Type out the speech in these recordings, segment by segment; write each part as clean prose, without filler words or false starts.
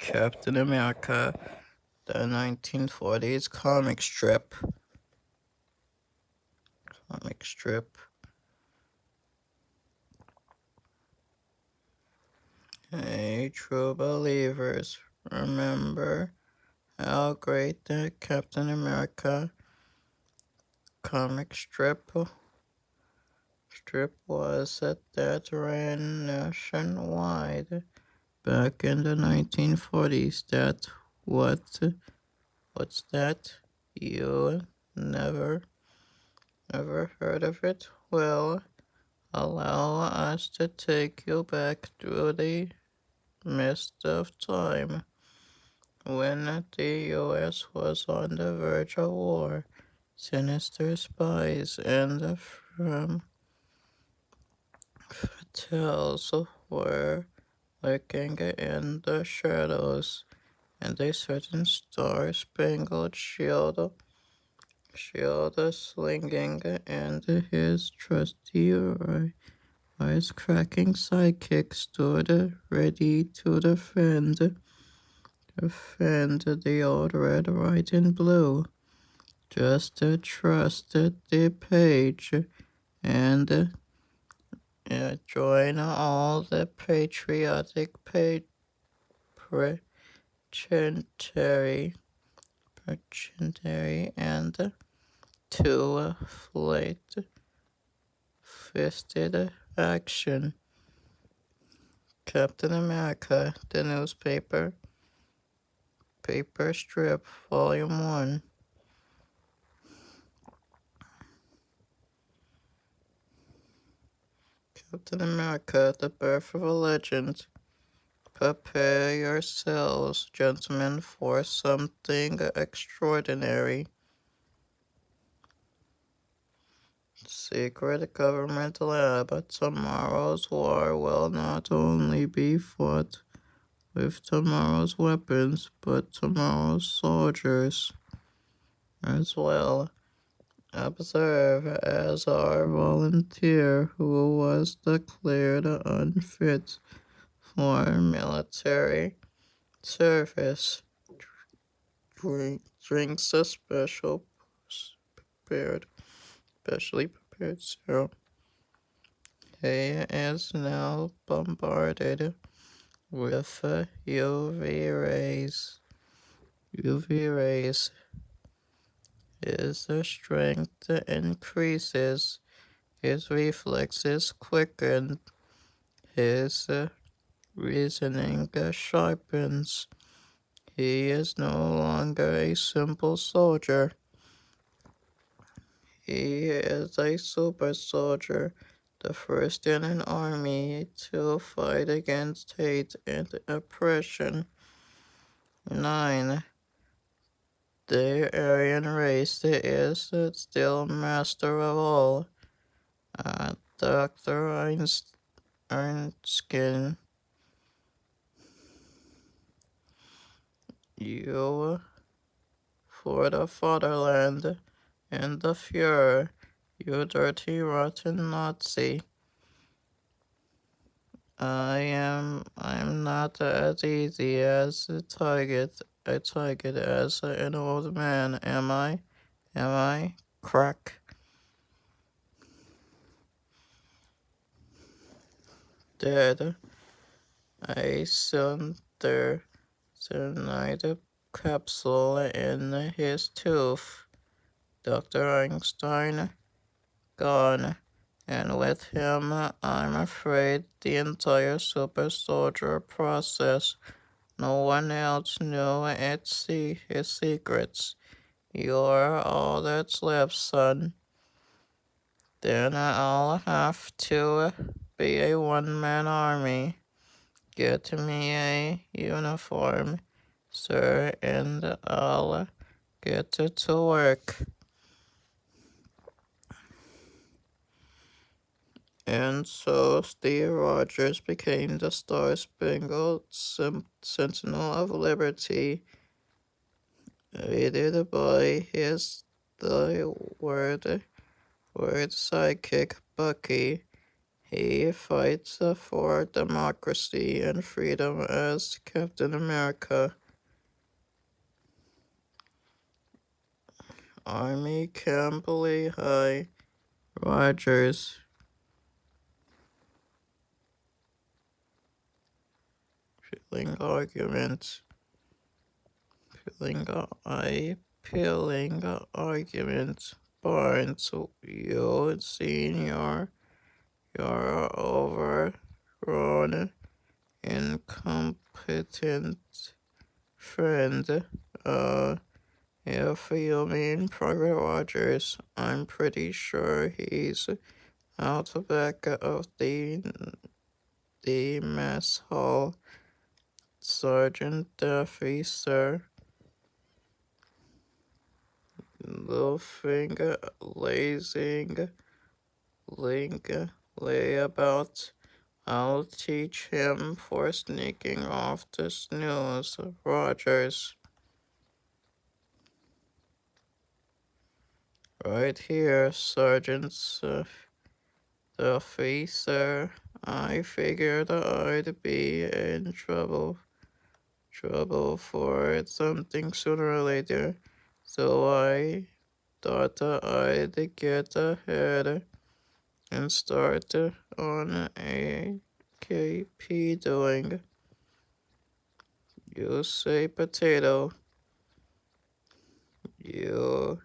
Captain America, the 1940s comic strip. Hey, true believers, remember how great the Captain America comic strip was that ran nationwide back in the 1940s. What's that? You never ever heard of it? Well, allow us to take you back through the mist of time when the U.S. was on the verge of war. Sinister spies and from fatales were lurking in the shadows, and a certain star-spangled shield slinging and his trusty wise-cracking sidekick stood ready to defend the old red, white, and blue. Just trust the page and join all the patriotic pageantry and two-fisted action. Captain America, the newspaper, paper strip, Volume 1. Captain America, the birth of a legend. Prepare yourselves, gentlemen, for something extraordinary. Secret government lab. Tomorrow's war will not only be fought with tomorrow's weapons, but tomorrow's soldiers as well. Observe as our volunteer who was declared unfit for military service drinks a specially prepared serum. He is now bombarded with UV rays. His strength increases, his reflexes quicken, his reasoning sharpens. He is no longer a simple soldier. He is a super soldier, the first in an army to fight against hate and oppression. 9. The Aryan race is still master of all. Dr. Erskine, you for the fatherland and the Fuhrer, you dirty rotten Nazi. I'm not as easy as a target as an old man, am I? Crack. Dead. A cyanide capsule in his tooth. Dr. Einstein gone, and with him, I'm afraid, the entire super soldier process. No one else knew his secrets. You're all that's left, son. Then I'll have to be a one-man army. Get me a uniform, sir, and I'll get to work. And so Steve Rogers became the Star-Spangled Sentinel of Liberty, aided by the word sidekick Bucky. He fights for democracy and freedom as Captain America. Army Camberley High. Rogers. Peeling argument. Peeling argument. Barnes, you senior. You're overgrown, incompetent friend. If you mean Private Rogers, I'm pretty sure he's out back of the mess hall. Sergeant Duffy, sir. Loafing, lazing, lay about. I'll teach him for sneaking off to snooze. Rogers. Right here, Sergeant Duffy, sir. I figured I'd be in trouble for something sooner or later, so I thought I'd get ahead and start on a KP doing. You say potato. You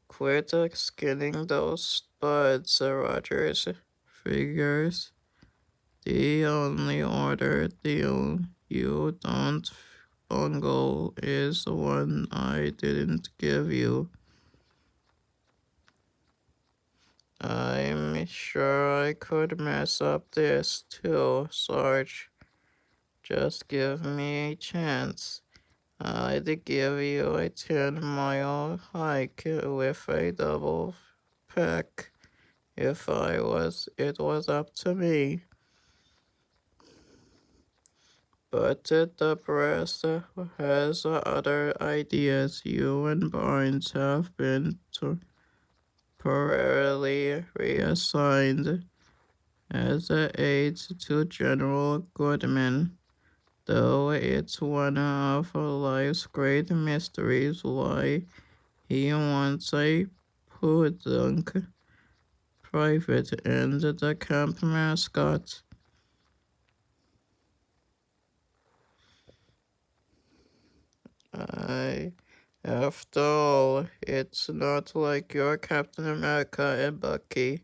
quit skinning those buds, Rogers. Figures. The only order deal you don't bungle is the one I didn't give you. I'm sure I could mess up this too, Sarge. Just give me a chance. I'd give you a 10-mile hike with a double pack if it was up to me. But the press has other ideas. You and Barnes have been temporarily reassigned as aides to General Goodman, though it's one of life's great mysteries why he wants a podunk private and the camp mascot. After all, it's not like you're Captain America and Bucky.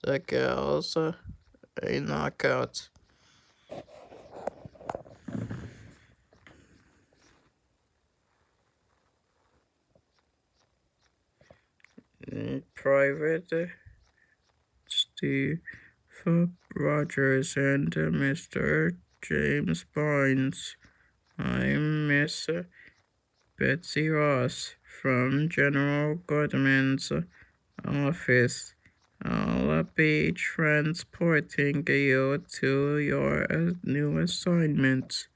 The gal's a knockout. Private Steve Rogers and Mr. James Barnes. I'm Miss Betsy Ross from General Goodman's office. I'll be transporting you to your new assignment.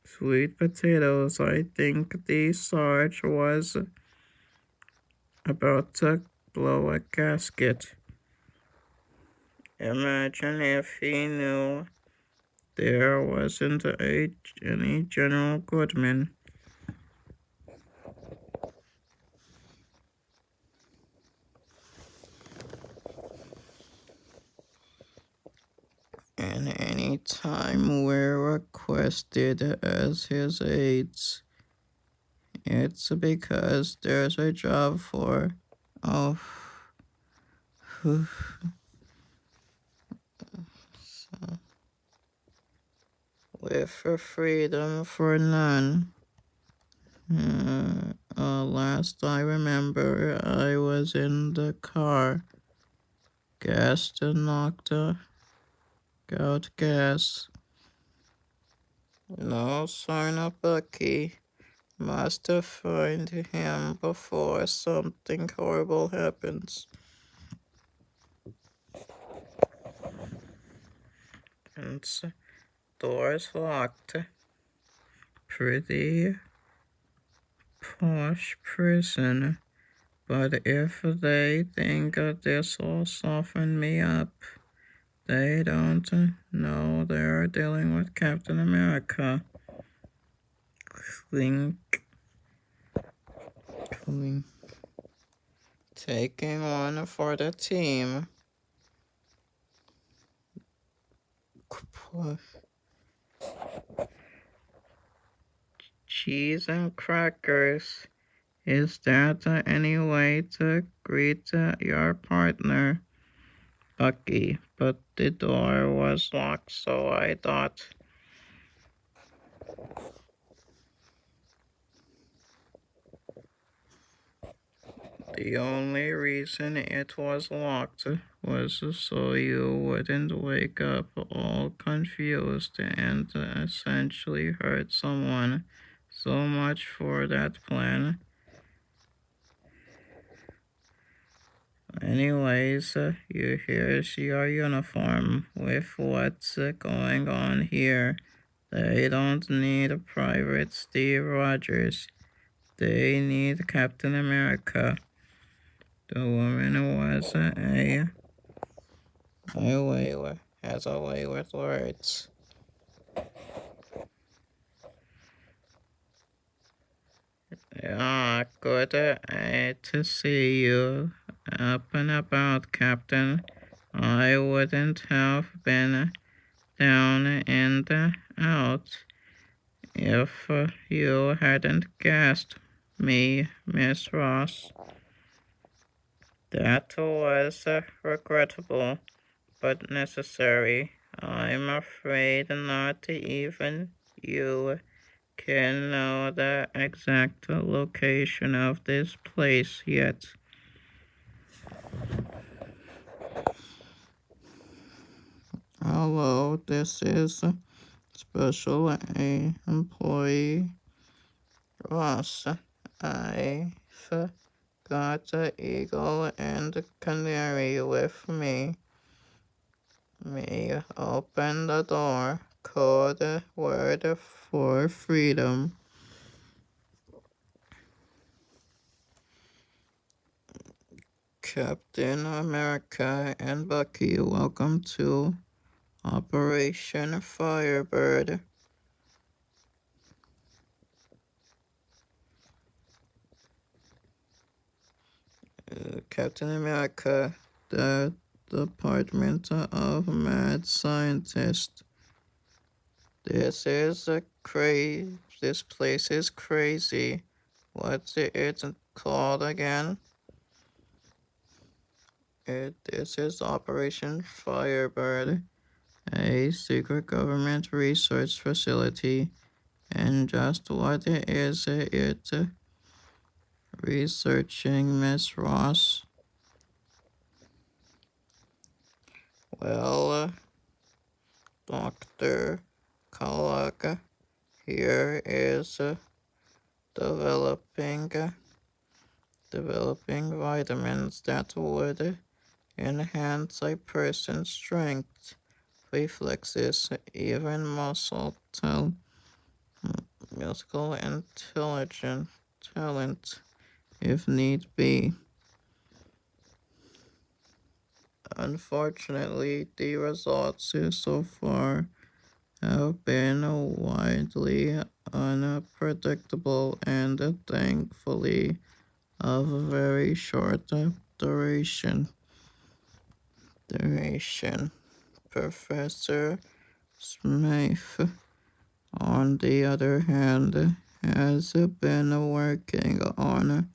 Sweet potatoes, I think the Sarge was about to blow a gasket. Imagine if he knew there wasn't any General Goodman. And any time we're requested as his aides, it's because there's a job for. Oh. With freedom for none. Last I remember, I was in the car. Gassed and knocked out gas. No sign of Bucky. Must have find him before something horrible happens. And doors locked. Pretty posh prison. But if they think this will soften me up, they don't know they're dealing with Captain America. Clink, clink. Taking one for the team. Cheese and crackers. Is that any way to greet your partner? Bucky, but the door was locked, so I thought. The only reason it was locked was so you wouldn't wake up all confused and essentially hurt someone. So much for that plan. Anyways, here's your uniform with what's going on here. They don't need a private Steve Rogers. They need Captain America. The woman was has a way with words. Yeah, good to see you up and about, Captain. I wouldn't have been down and out if you hadn't gassed me, Miss Ross. That was regrettable, but necessary. I'm afraid not even you can know the exact location of this place yet. Hello, this is Special A Employee Ross. I've got the eagle and canary with me. Open the door. Code word for freedom. Captain America and Bucky, welcome to Operation Firebird. Captain America, the Department of Mad Scientist. This place is crazy. What's it called again? This is Operation Firebird, a secret government research facility. And just what is it researching, Miss Ross? Well, Dr. Kalak here is developing vitamins that would enhance a person's strength, reflexes, even musical intelligence, talent, if need be. Unfortunately, the results so far have been widely unpredictable and thankfully of very short duration. Professor Smith, on the other hand, has been working on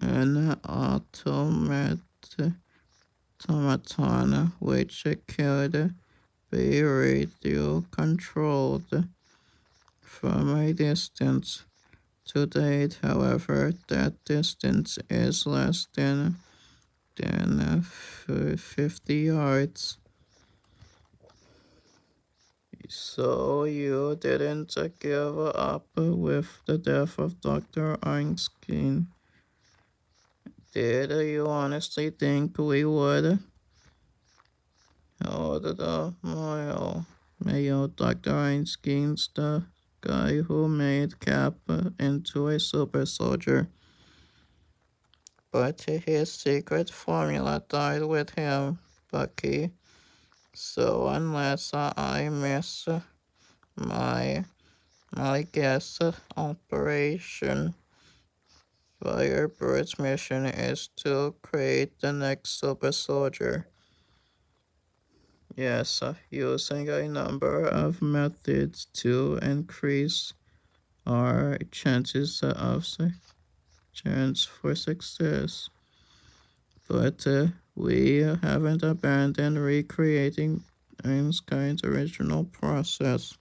an automaton which could be radio controlled from a distance. To date, however, that distance is less than 50 yards. So you didn't give up with the death of Dr. Einstein. Did you honestly think we would? Oh, Mayo, Dr. Einstein's the guy who made Cap into a super soldier. but his secret formula died with him, Bucky. So unless I miss my guess, Operation Firebird's mission is to create the next super soldier. Yes, using a number of methods to increase our chance for success. But we haven't abandoned recreating Einstein's original process.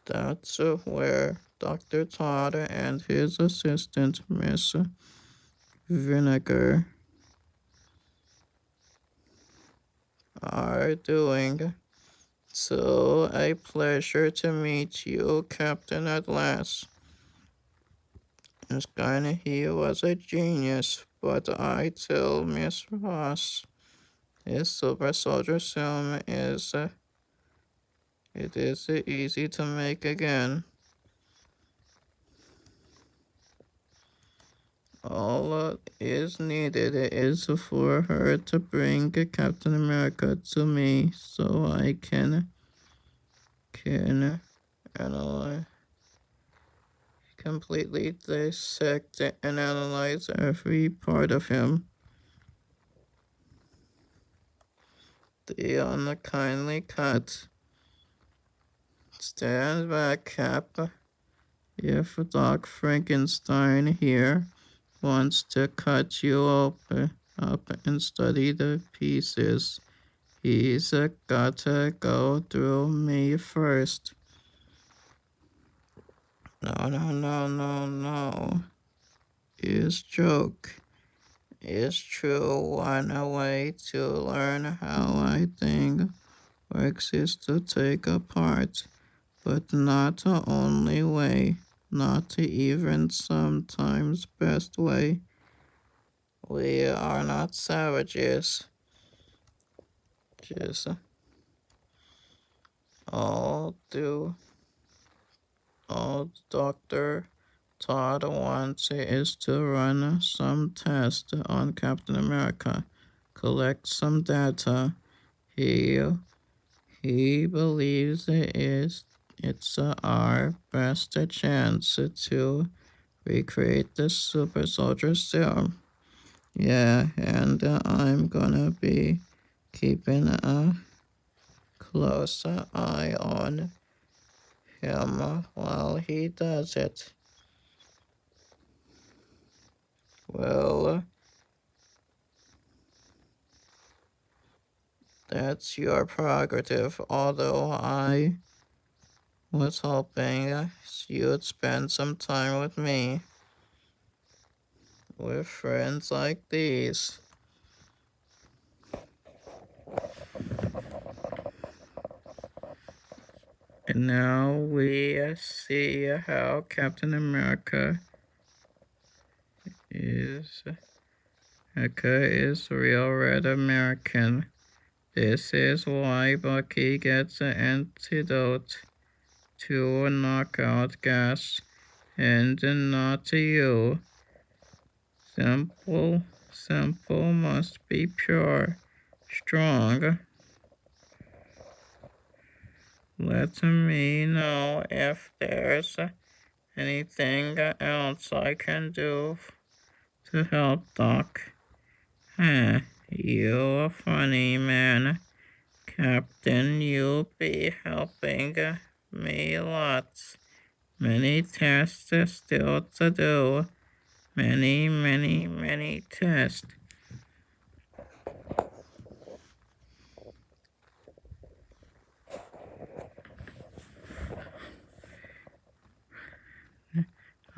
That's where Dr. Todd and his assistant, Miss Vinegar, are doing. So, a pleasure to meet you, Captain, at last. He was a genius, but I tell Miss Ross, his super soldier serum it is easy to make again. All is needed is for her to bring Captain America to me so I can analyze, completely dissect and analyze every part of him. The unkindly cut. Stand back, Cap. If Doc Frankenstein here wants to cut you up and study the pieces, he's gotta go through me first. No. Is joke. Is true. One way to learn how I think works is to take apart, but not the only way, not even sometimes best way. We are not savages. Just all Dr. Todd wants is to run some test on Captain America, collect some data. He believes it's our best chance to recreate the super soldier serum. Yeah, and I'm gonna be keeping a close eye on him while he does it. Well, that's your prerogative, although I was hoping you'd spend some time with me. With friends like these. And now we see how Captain America is real red American. This is why Bucky gets an antidote to knockout gas and not you. Simple must be pure, strong. Let me know if there's anything else I can do to help, Doc. You a funny man. Captain, you'll be helping me lots. Many tests still to do. Many tests.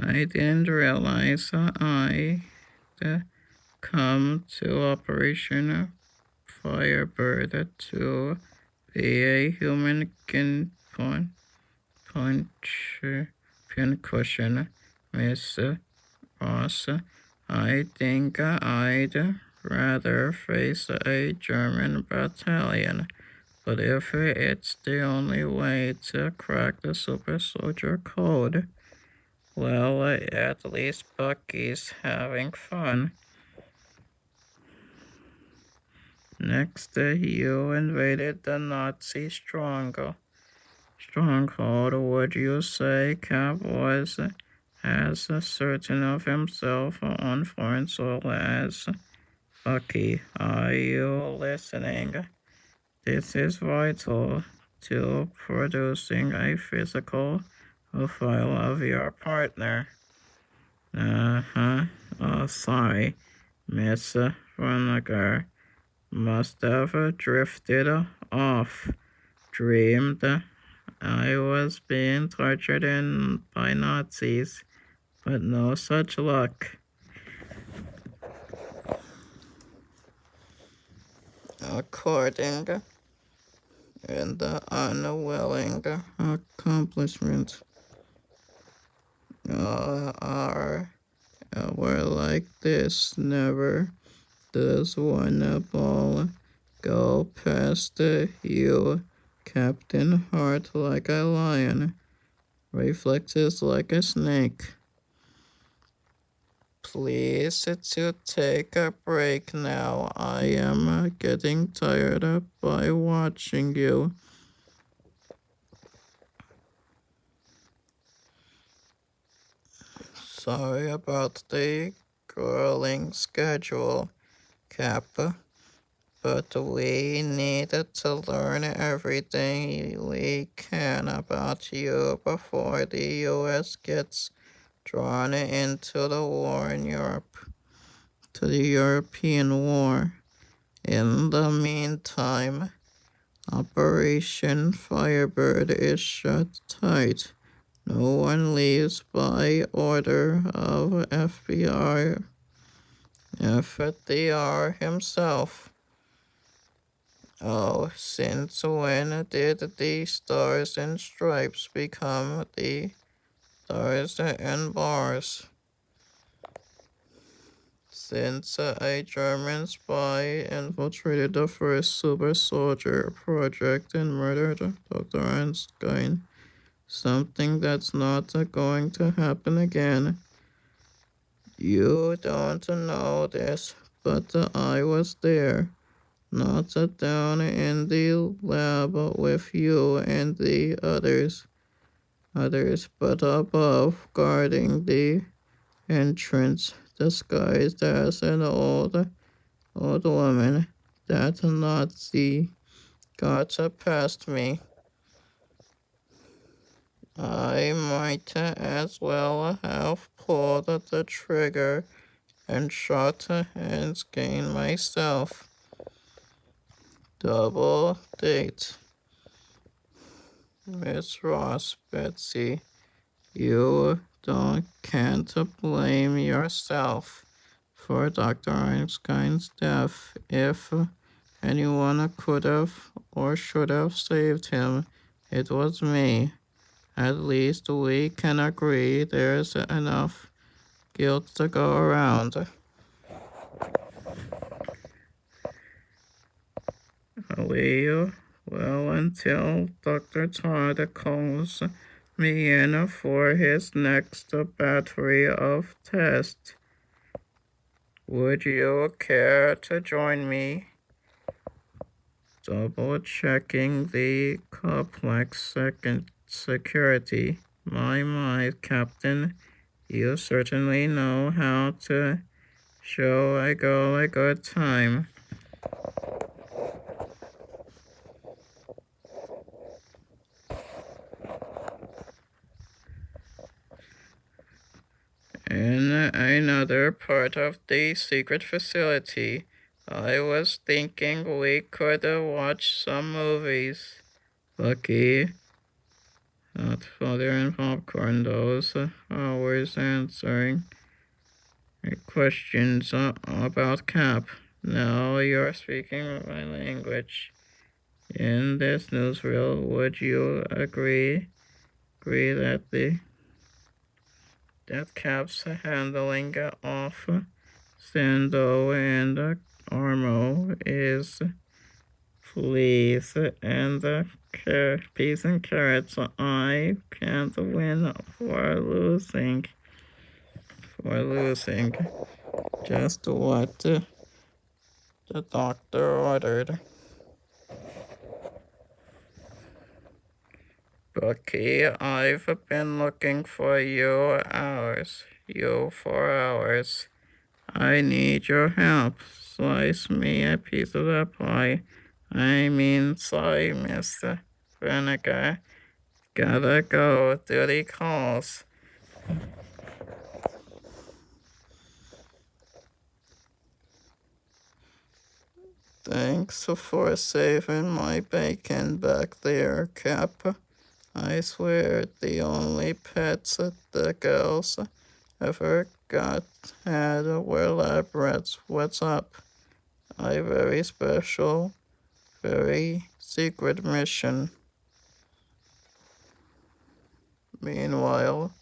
I didn't realize I'd come to Operation Firebird to be a human pincushion, Miss Ross. I think I'd rather face a German battalion, but if it's the only way to crack the super soldier code, Well, at least Bucky's having fun. Next, you invaded the Nazi stronghold. Would you say Cap was as certain of himself on foreign soil as Bucky? Are you listening? This is vital to producing a physical profile of your partner. Uh-huh. Oh, sorry, Miss Runniger. Must have drifted off. Dreamed I was being tortured by Nazis, but no such luck. According in the unwilling accomplishment are were like this. Never does one ball go past you. Captain Heart like a lion, reflexes like a snake. Please to take a break now. I am getting tired by watching you. Sorry about the grueling schedule, Cap, but we needed to learn everything we can about you before the U.S. gets drawn into the war in Europe, to the European War. In the meantime, Operation Firebird is shut tight. No one leaves by order of FDR himself. Oh, since when did the Stars and Stripes become the Stars and Bars? Since a German spy infiltrated the first super soldier project and murdered Dr. Einstein. Something that's not going to happen again. You don't know this, but I was there. Not down in the lab with you and the others, but above, guarding the entrance, disguised as an old woman. That Nazi got past me. I might as well have pulled the trigger and shot and skinned myself. Double date. Miss Ross, Betsy, you can't blame yourself for Dr. Einstein's death. If anyone could have or should have saved him, it was me. At least we can agree there's enough guilt to go around. Leo, well, until Dr. Todd calls me in for his next battery of tests. Would you care to join me? Double checking the complex second security. My, Captain, you certainly know how to show a girl a good time. In another part of the secret facility, I was thinking we could watch some movies. Lucky, not father and popcorn, those hours answering questions about Cap. Now you're speaking my language. In this newsreel, would you agree that Cap's handling of Sando and Armo is Please, and the peas and carrots, I can't win for losing. Just what the doctor ordered. Bucky, I've been looking for you for hours. I need your help. Slice me a piece of that pie. I mean, sorry, Mr. Vinegar. Gotta go. Duty calls. Thanks for saving my bacon back there, Cap. I swear the only pets the girls ever had were lab rats. What's up? A very special, very secret mission. Meanwhile,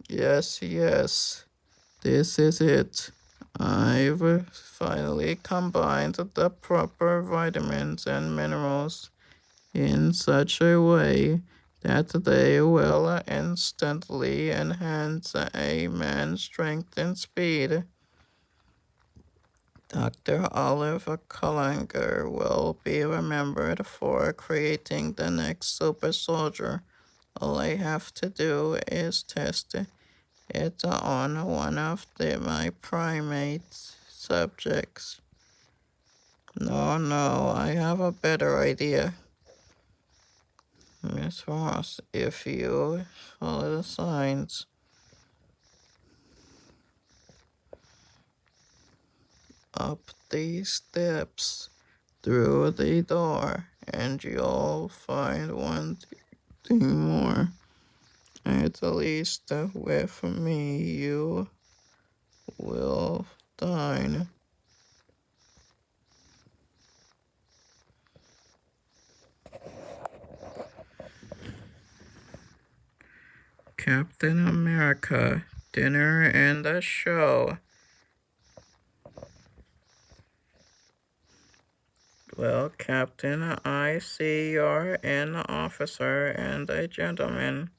yes, this is it. I've finally combined the proper vitamins and minerals in such a way that they will instantly enhance a man's strength and speed. Dr. Oliver Kullinger will be remembered for creating the next super soldier. All I have to do is test it on one of my primate subjects. No, I have a better idea. Miss Ross, if you follow the signs up these steps through the door, and you'll find one thing more. At least with me you will dine. Captain America, dinner and a show. Well, Captain, I see you're an officer and a gentleman.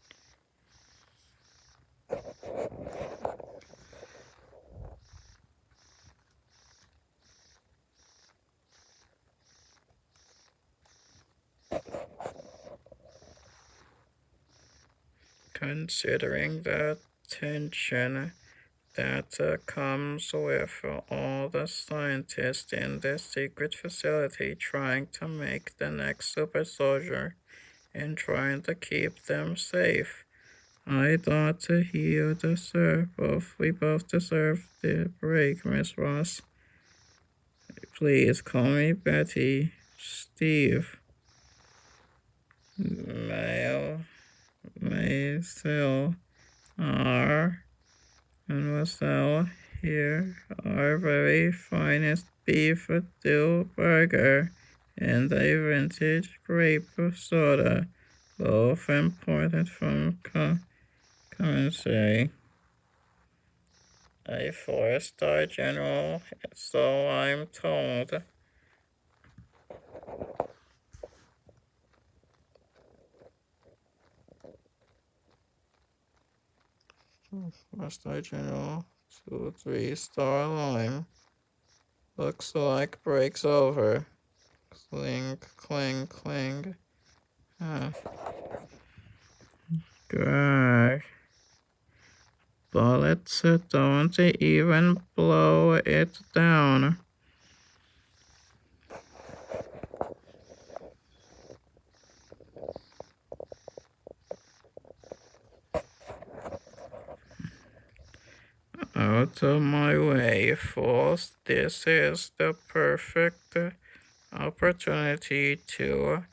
Considering the tension that comes with all the scientists in this secret facility trying to make the next super soldier and trying to keep them safe. I thought we both deserve the break, Miss Ross. Please call me Betty. Steve. May still are and will sell here our very finest beef dill burger and a vintage grape soda, both imported from currency. A four-star general, so I'm told. Four-star general, 2, 3-star line. Looks like breaks over. Cling, cling, cling. Gosh. Bullets don't even blow it down. Out of my way, fools. This is the perfect opportunity to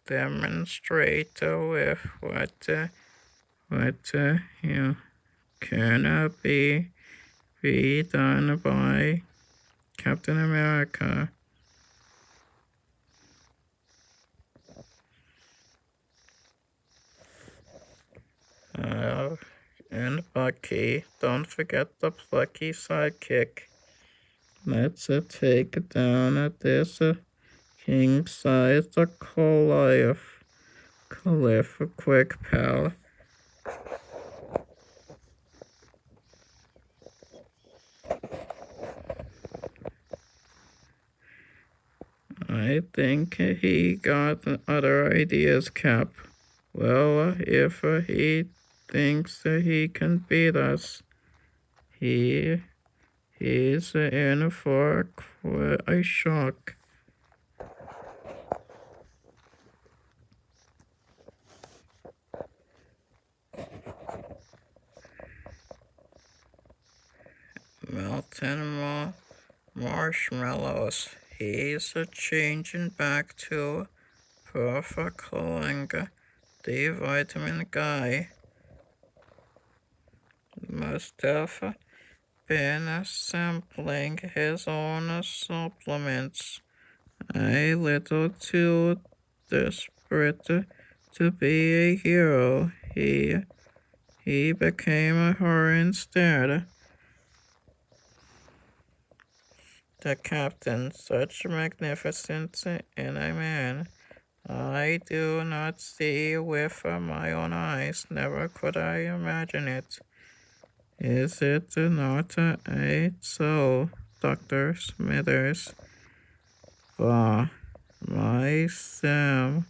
demonstrate with what can be done by Captain America. And Bucky, don't forget the plucky sidekick. Let's take down this king-sized cliff, quick, pal. I think he got other ideas, Cap. Well, if he thinks he can beat us, he he's in for a shock. Melting marshmallows. He's changing back to perfecting the vitamin guy. Must have been sampling his own supplements. A little too desperate to be a hero. He became a hero instead. The captain, such magnificence in a man, I do not see with my own eyes, never could I imagine it. Is it not so, Dr. Smithers? Bah, my Sam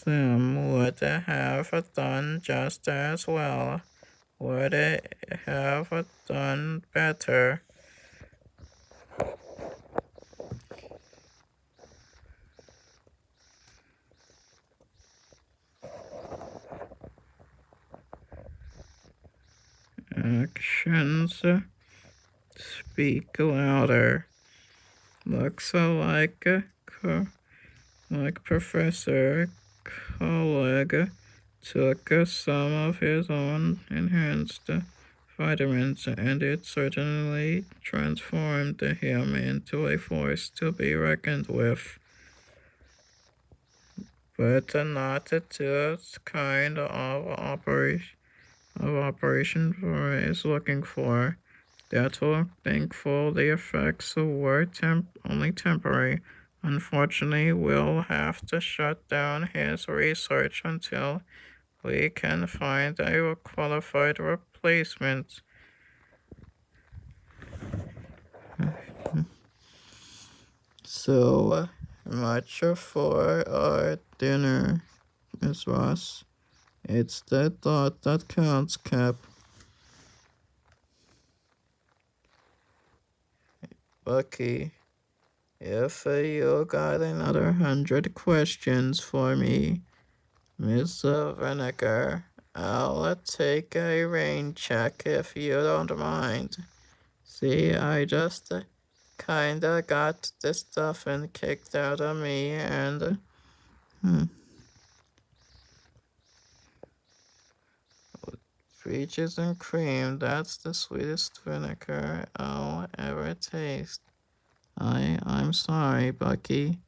would have done just as well, would have done better. Actions speak louder. Looks like Professor Colleague took some of his own enhanced vitamins, and it certainly transformed him into a force to be reckoned with. But not to kind of operation for is looking for. That's thankful the effects were only temporary. Unfortunately, we'll have to shut down his research until we can find a qualified replacement. So much for our dinner, Miss Ross. It's the thought that counts, Cap. Bucky, if you got another 100 questions for me, Miss Vinegar, I'll take a rain check if you don't mind. See, I just kinda got this stuffing kicked out of me and peaches and cream, that's the sweetest vinegar I'll ever taste. I'm sorry, Bucky.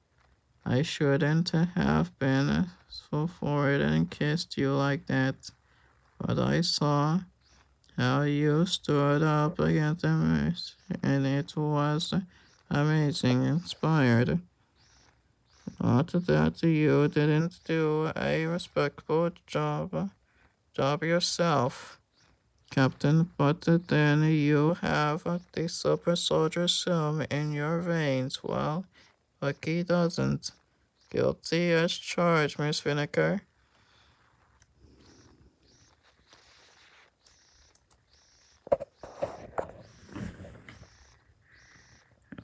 I shouldn't have been so forward and kissed you like that, but I saw how you stood up against them, and it was amazing, inspired. Not that you didn't do a respectable job yourself, Captain, but then you have the super soldier serum in your veins, while Bucky doesn't. Guilty as charged, Miss Vinegar.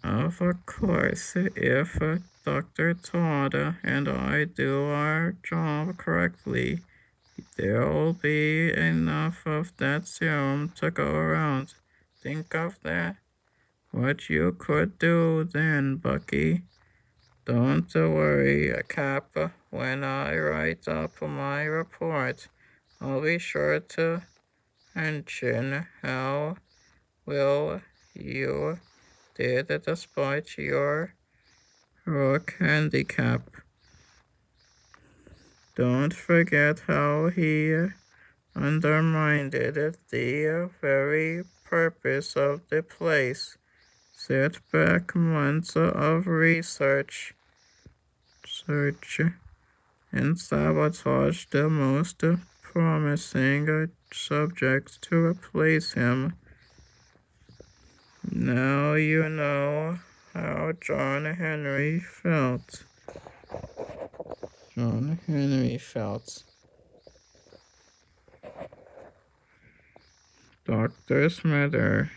Of course, if Dr. Todd and I do our job correctly, there'll be enough of that serum to go around. Think of that. What you could do then, Bucky. Don't worry, Cap. When I write up my report, I'll be sure to mention how well you did despite your rock handicap. Don't forget how he undermined the very purpose of the place. Set back months of research. search and sabotage the most promising subjects to replace him. Now you know how John Henry felt. John Henry felt. Dr. Smither.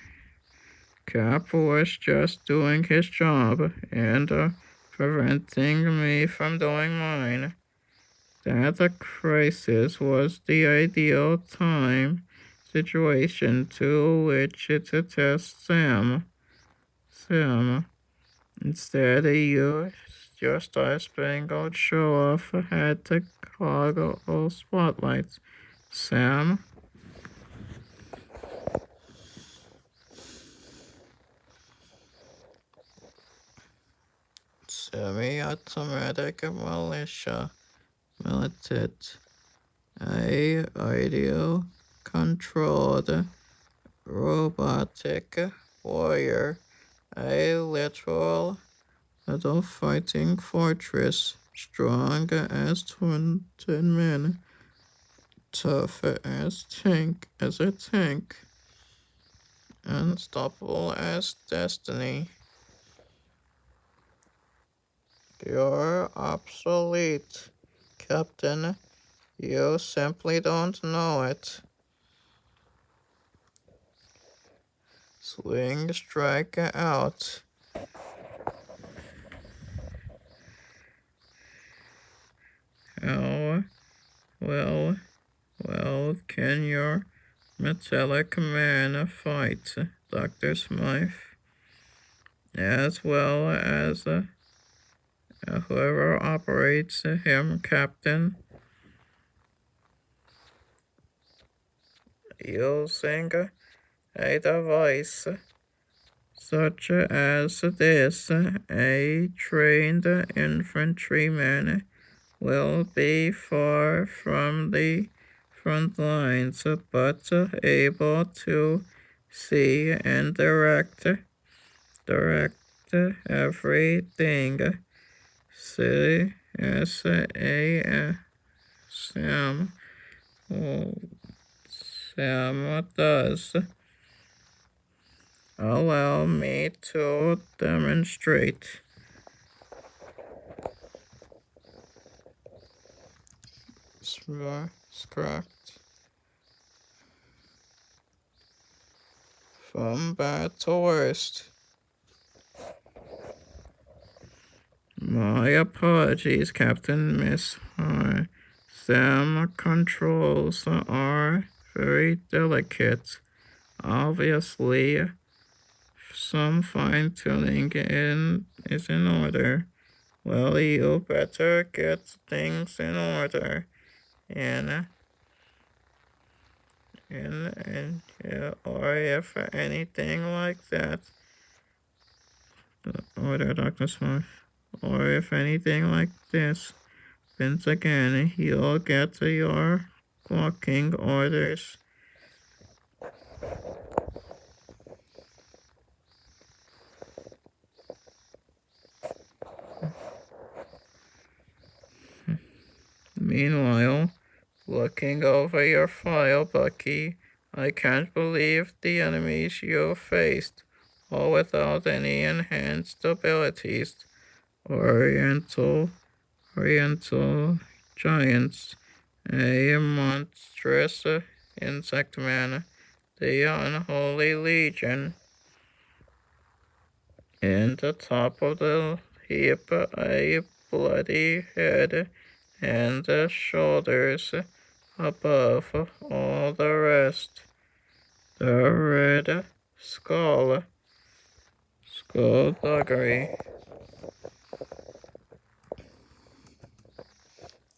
Cap was just doing his job and preventing me from doing mine. That crisis was the ideal situation to which to test Sam. Instead, your star-spangled show-off had to clog all spotlights. Sam. Semi-automatic militant, a audio-controlled robotic warrior, a literal little fighting fortress, strong as 20 men, tough as a tank, unstoppable as destiny. You're obsolete, Captain. You simply don't know it. Strike out. How well can your metallic man fight, Dr. Smythe? As well as whoever operates him, Captain. Using a device such as this, a trained infantryman will be far from the front lines, but able to see and direct everything. See, Sam does. Allow me to demonstrate. Scrapped. From bad to worst. My apologies, Captain Miss. Sam controls are very delicate. Obviously, some fine-tuning is in order. Well, you better get things in order. Or if anything like that, order, Dr. Smith. Or if anything like this happens again, you'll get your walking orders. Meanwhile, looking over your file, Bucky, I can't believe the enemies you faced, all without any enhanced abilities. Oriental giants, a monstrous insect man, the unholy legion. In the top of the heap, a bloody head, and the shoulders above all the rest. The red skullduggery.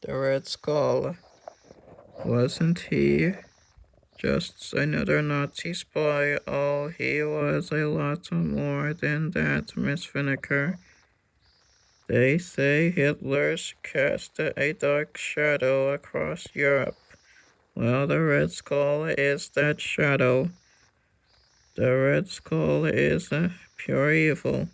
The Red Skull. Wasn't he just another Nazi spy? Oh, he was a lot more than that, Miss Finneker. They say Hitler's cast a dark shadow across Europe. Well, the Red Skull is that shadow. The Red Skull is pure evil.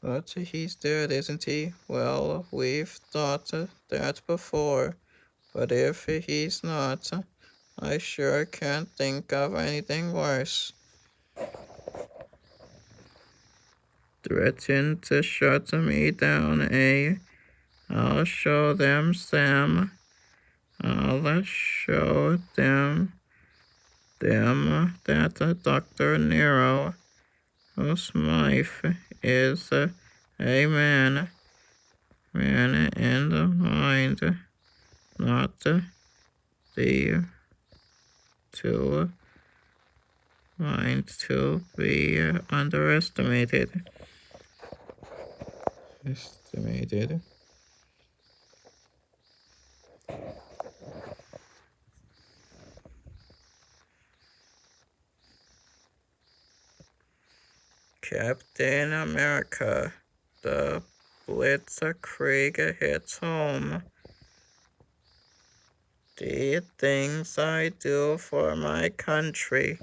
But he's dead, isn't he? Well, we've thought that before. But if he's not, I sure can't think of anything worse. Threaten to shut me down, eh? I'll show them, Sam. I'll show them that Dr. Nero Smythe is a man in the mind, not the to mind to be underestimated. Estimated. Captain America, the Blitzkrieg hits home. The things I do for my country.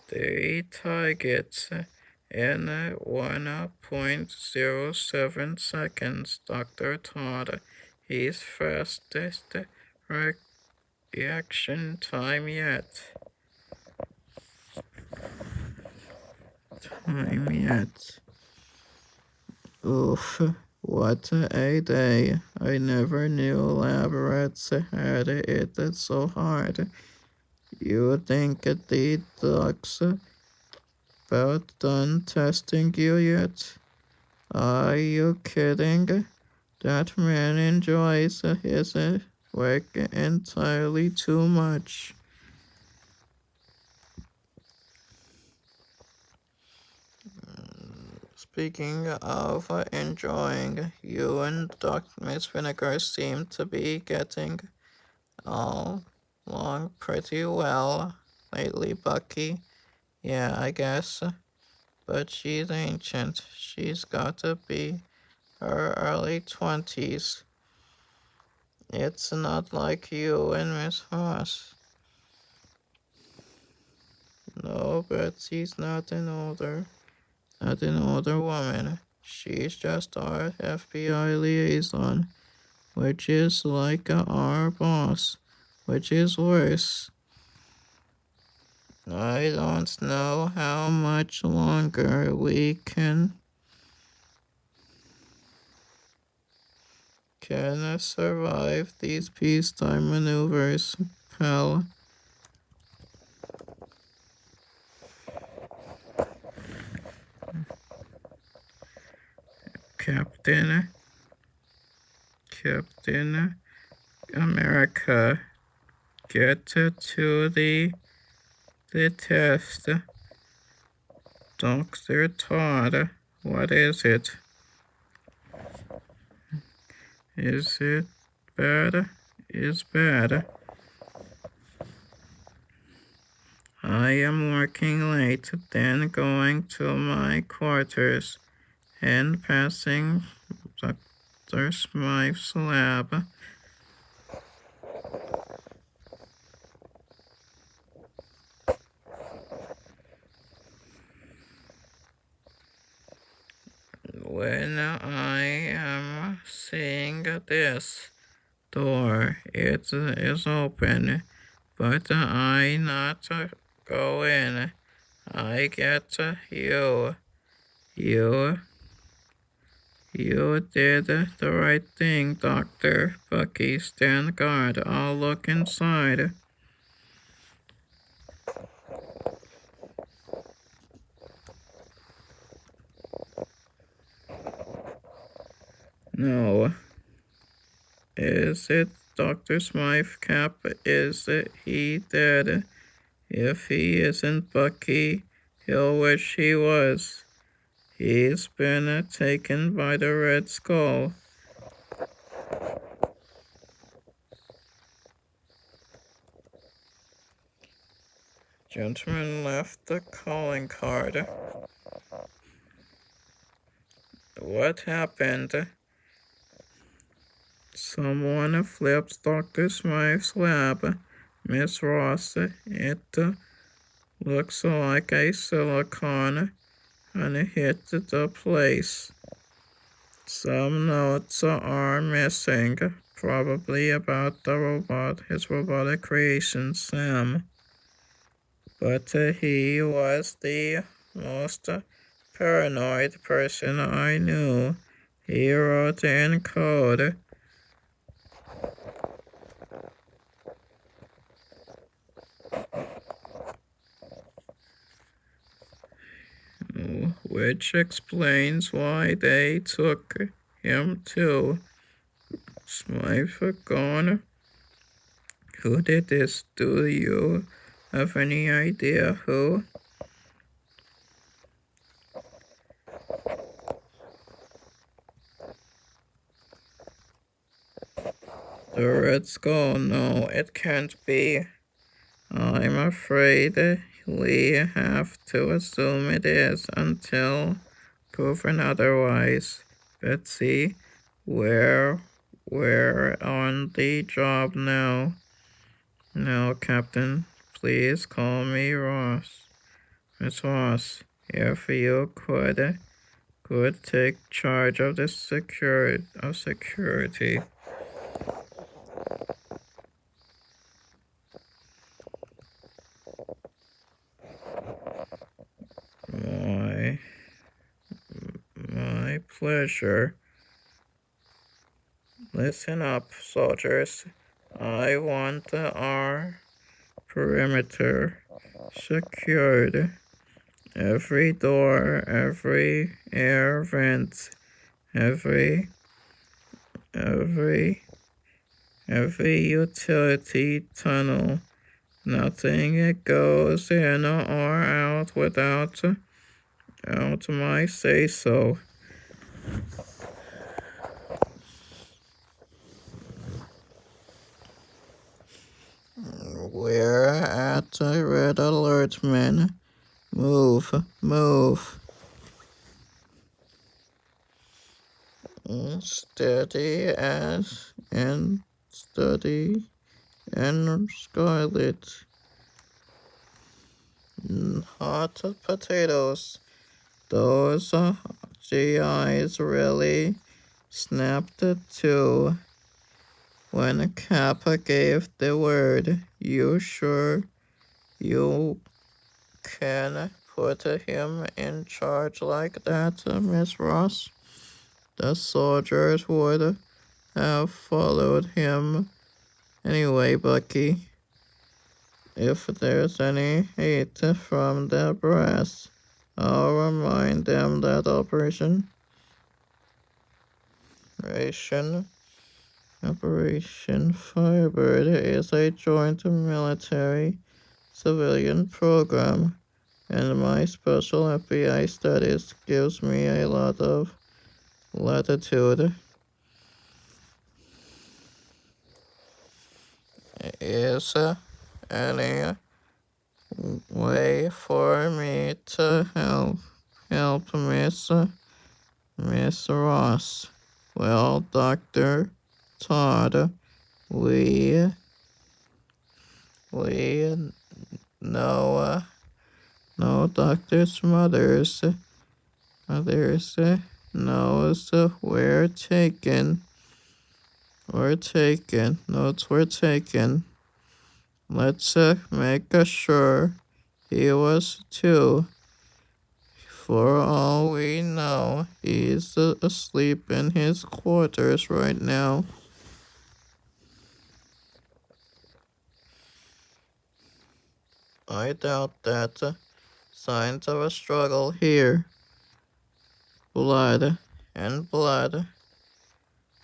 The targets in 1.07 seconds, Dr. Todd. His fastest reaction time yet. Oof, what a day. I never knew lab rats had it so hard. You think the docs about done testing you yet? Are you kidding? That man enjoys his work entirely too much. Speaking of enjoying, you and Dr. Miss Vinegar seem to be getting along pretty well lately, Bucky. Yeah, I guess. But she's ancient. She's got to be her early 20s. It's not like you and Miss Ross. No, but she's not an older woman. She's just our FBI liaison, which is like our boss, which is worse. I don't know how much longer we can survive these peacetime maneuvers, pal. Captain America, get to the test. Dr. Todd, what is it? Is it bad? Is bad. I am working late, then going to my quarters and passing Dr. Smythe's lab. When I am seeing this door, it is open, but I not go in. I get you. You did the right thing, Doctor. Bucky, stand guard. I'll look inside. No. Is it Dr. Smythe, Cap? Is he dead? If he isn't Bucky, he'll wish he was. He's been taken by the Red Skull. Gentleman left the calling card. What happened? Someone flipped Dr. Smythe's lab. Miss Ross, it looks like a silicone and hit the place. Some notes are missing, probably about the robot, his robotic creation, Sam. But he was the most paranoid person I knew. He wrote in code, which explains why they took him too. Smythe gone. Who did this? Do you have any idea who? The Red Skull? No, it can't be. I'm afraid we have to assume it is until proven otherwise. Betsy, we're on the job now. No, Captain, please call me Ross. Miss Ross, if you could take charge of the security. My pleasure. Listen up, soldiers. I want our perimeter secured. Every door, every air vent, every utility tunnel. Nothing goes in or out without my say-so. We're at a red alert, men. Move. Steady and scarlet. Hot potatoes. Those GIs really snapped too. When Kappa gave the word, you sure you can put him in charge like that, Miss Ross? The soldiers would have followed him anyway, Bucky. If there's any hate from the brass, I'll remind them that Operation Firebird is a joint military-civilian program, and my special FBI studies gives me a lot of latitude. Is any way for me to help Miss Ross? Well, Dr. Todd, we know Dr. Smothers knows we're taken. Notes were taken. Let's make sure he was too. For all we know, he's asleep in his quarters right now. I doubt that. Signs of a struggle here. Blood and blood.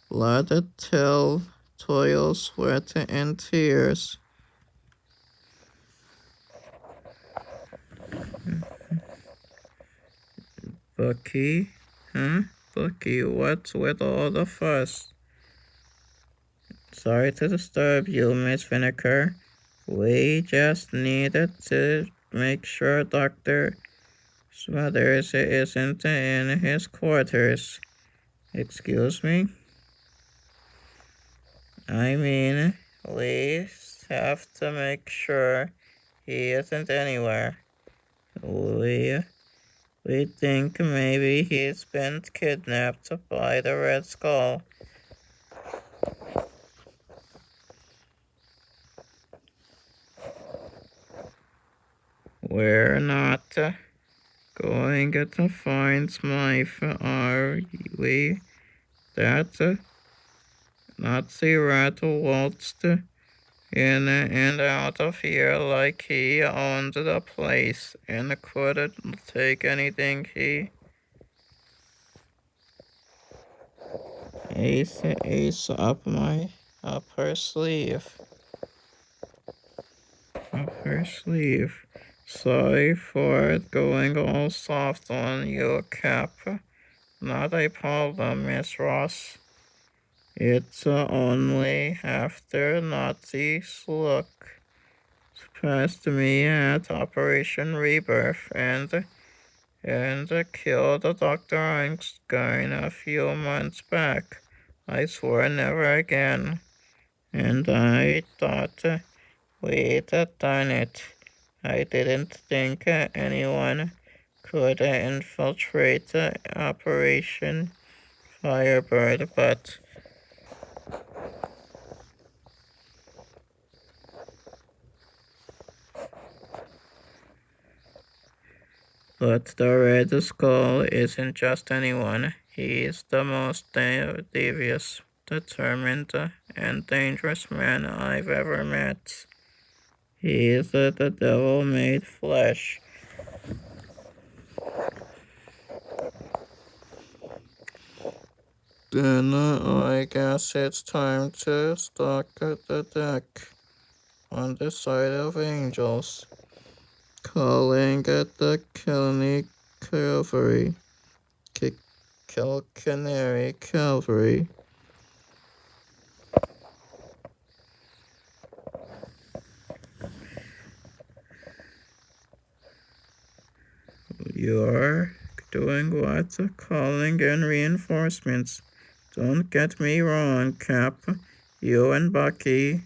Blood, toil, sweat, and tears. Bucky? Huh? Bucky, what's with all the fuss? Sorry to disturb you, Miss Vinegar. We just needed to make sure Dr. Smothers isn't in his quarters. Excuse me? I mean, we have to make sure he isn't anywhere. We we think maybe he's been kidnapped by the Red Skull. We're not going to find Smythe, are we? That Nazi rat waltzed in and out of here like he owned the place and couldn't take anything. He ace up her sleeve. Up her sleeve. Sorry for going all soft on you, Cap. Not a problem, Miss Ross. It's only after Nazis look past me at Operation Rebirth and killed Dr. Einstein a few months back. I swore never again, and I thought we'd done it. I didn't think anyone could infiltrate Operation Firebird, but the Red Skull isn't just anyone. He's the most devious, determined, and dangerous man I've ever met. He's the devil made flesh. Then I guess it's time to stalk the deck on the side of angels, calling at the Cavalry. Canary Cavalry. You're doing what? Calling in reinforcements. Don't get me wrong, Cap. You and Bucky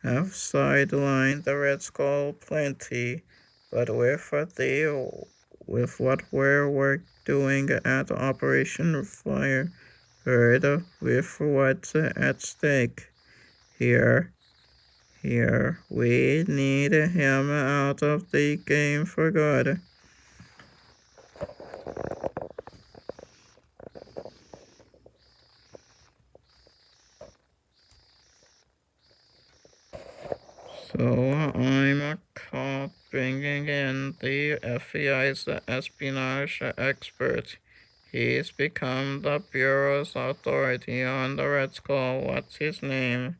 have sidelined the Red Skull plenty, but with what we're doing at Operation Firebird, with what's at stake here, we need him out of the game for good. So I'm bringing in the FBI's espionage expert. He's become the Bureau's authority on the Red Skull. What's his name?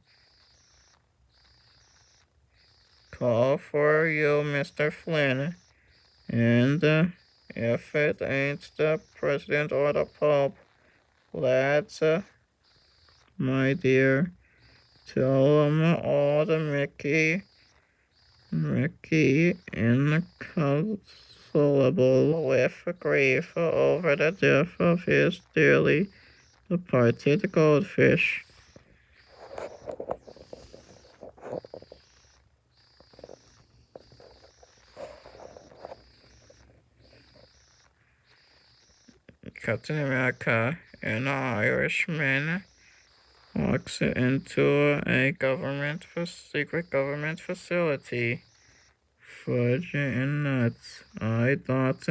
Call for you, Mr. Flynn. And if it ain't the President or the Pope, let's, my dear, tell 'em all the Mickey inconsolable with grief over the death of his dearly departed goldfish. Captain America, an Irishman, walks into a secret government facility. Fudge and nuts. I thought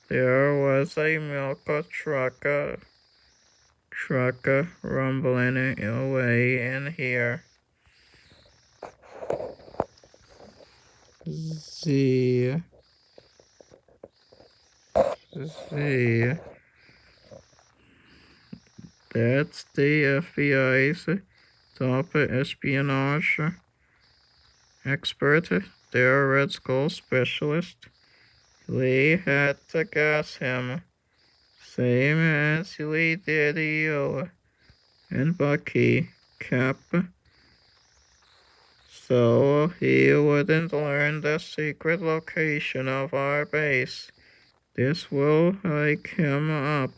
there was a milk truck rumbling away in here. Z. That's the FBI's top espionage expert, their Red Skull specialist. We had to gas him, same as we did you and Bucky, Cap, so he wouldn't learn the secret location of our base. This will wake him up.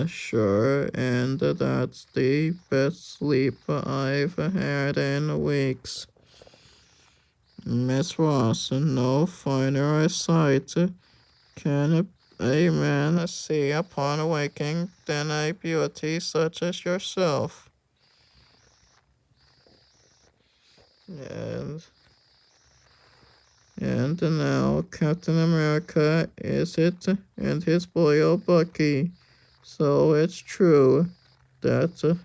Sure, and that's the best sleep I've had in weeks. Miss Ross, no finer sight can a man see upon awaking than a beauty such as yourself. And and now Captain America is it, and his boy Bucky. So it's true that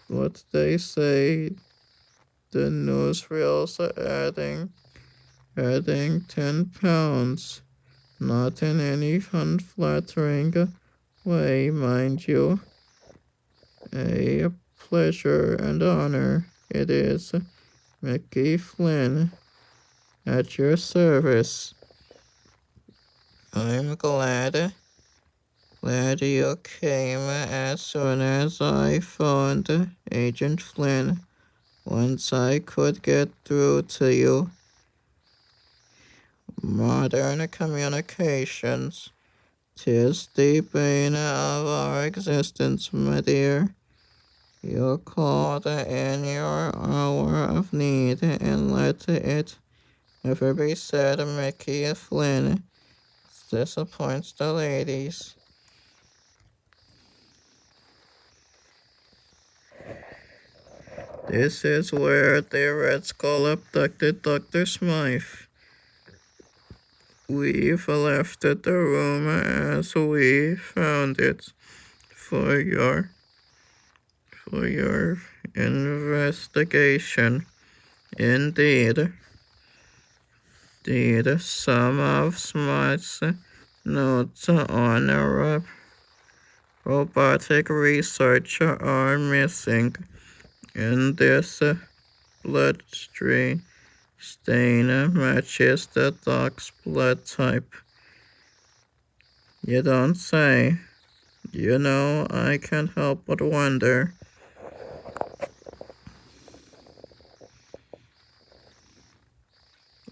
what they say, the newsreels are adding 10 pounds. Not in any unflattering way, mind you. A pleasure and honor it is, Mickey Flynn, at your service. I'm glad you came as soon as I found Agent Flynn. Once I could get through to you. Modern communications. 'Tis the bane of our existence, my dear. You called in your hour of need, and let it never be said Mickey Flynn disappoints the ladies. This is where the Red Skull abducted Dr. Smythe. We've left the room as we found it for your investigation. Indeed, some of Smythe's notes on robotic research are missing, and this bloodstream stain matches the dog's blood type. You don't say. You know, I can't help but wonder.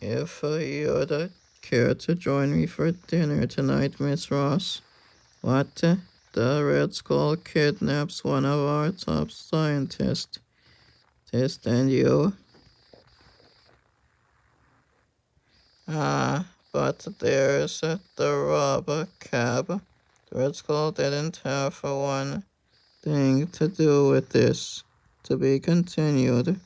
If you'd care to join me for dinner tonight, Miss Ross. What? The Red Skull kidnaps one of our top scientists. And you? But there's the rubber cab. The Red Skull didn't have one thing to do with this. To be continued.